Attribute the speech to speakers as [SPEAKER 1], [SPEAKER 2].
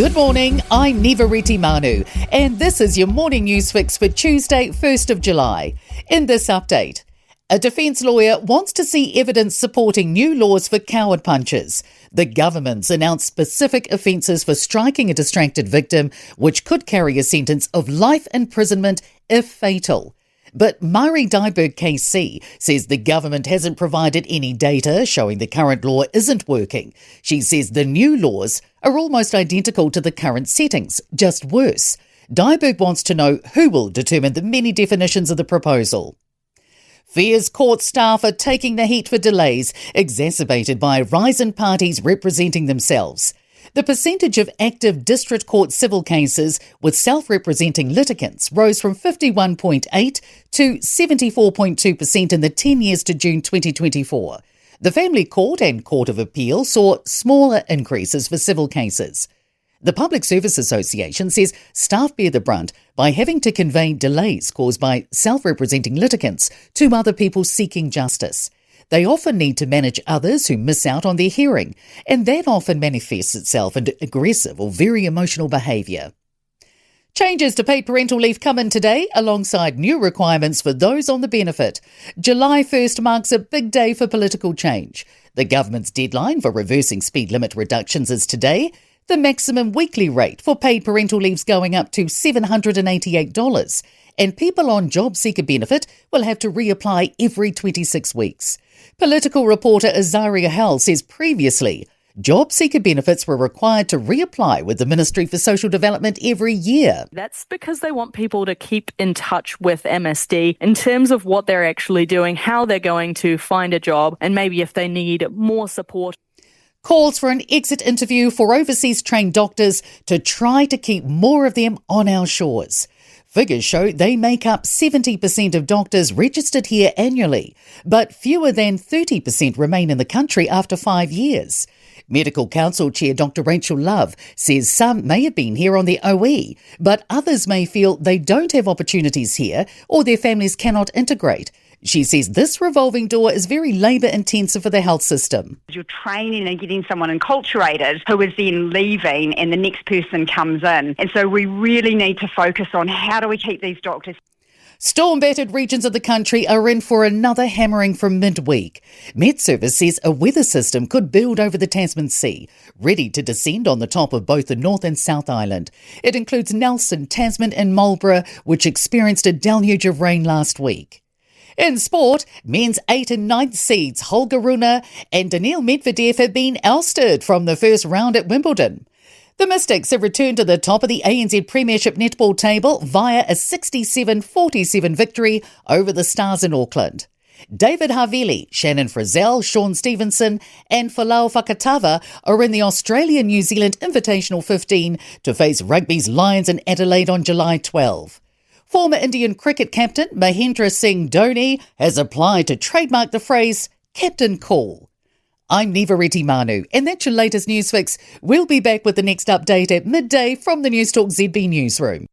[SPEAKER 1] Good morning, I'm Nivareti Manu, and this is your morning news fix for Tuesday, 1st of July. In this update, a defence lawyer wants to see evidence supporting new laws for coward punchers. The government's announced specific offences for striking a distracted victim, which could carry a sentence of life imprisonment if fatal. But Mari Dieberg KC says the government hasn't provided any data showing the current law isn't working. She says the new laws are almost identical to the current settings, just worse. Dieberg wants to know who will determine the many definitions of the proposal. Fears court staff are taking the heat for delays, exacerbated by a rise in parties representing themselves. The percentage of active district court civil cases with self-representing litigants rose from 51.8% to 74.2% in the 10 years to June 2024. The Family Court and Court of Appeal saw smaller increases for civil cases. The Public Service Association says staff bear the brunt by having to convey delays caused by self-representing litigants to other people seeking justice. They often need to manage others who miss out on their hearing, and that often manifests itself in aggressive or very emotional behaviour. Changes to paid parental leave come in today, alongside new requirements for those on the benefit. July 1st marks a big day for political change. The government's deadline for reversing speed limit reductions is today. The maximum weekly rate for paid parental leave's going up to $788, and people on job seeker benefit will have to reapply every 26 weeks. Political reporter Azaria Hell says previously, job seeker benefits were required to reapply with the Ministry for Social Development every year.
[SPEAKER 2] That's because they want people to keep in touch with MSD in terms of what they're actually doing, how they're going to find a job, and maybe if they need more support.
[SPEAKER 1] Calls for an exit interview for overseas trained doctors to try to keep more of them on our shores. Figures show they make up 70% of doctors registered here annually, but fewer than 30% remain in the country after 5 years. Medical Council Chair Dr. Rachel Love says some may have been here on their OE, but others may feel they don't have opportunities here or their families cannot integrate. She says this revolving door is very labour-intensive for the health system.
[SPEAKER 3] You're training and getting someone enculturated who is then leaving and the next person comes in. And so we really need to focus on how do we keep these doctors.
[SPEAKER 1] Storm-battered regions of the country are in for another hammering from midweek. Met Service says a weather system could build over the Tasman Sea, ready to descend on the top of both the North and South Island. It includes Nelson, Tasman and Marlborough, which experienced a deluge of rain last week. In sport, men's 8th and 9th seeds Holger Rune and Daniil Medvedev have been ousted from the first round at Wimbledon. The Mystics have returned to the top of the ANZ Premiership netball table via a 67-47 victory over the Stars in Auckland. David Havili, Shannon Frizzell, Sean Stevenson and Folau Fakatava are in the Australian-New Zealand Invitational 15 to face rugby's Lions in Adelaide on July 12. Former Indian cricket captain Mahendra Singh Dhoni has applied to trademark the phrase Captain Cool. I'm Nivareti Manu, and that's your latest news fix. We'll be back with the next update at midday from the Newstalk ZB newsroom.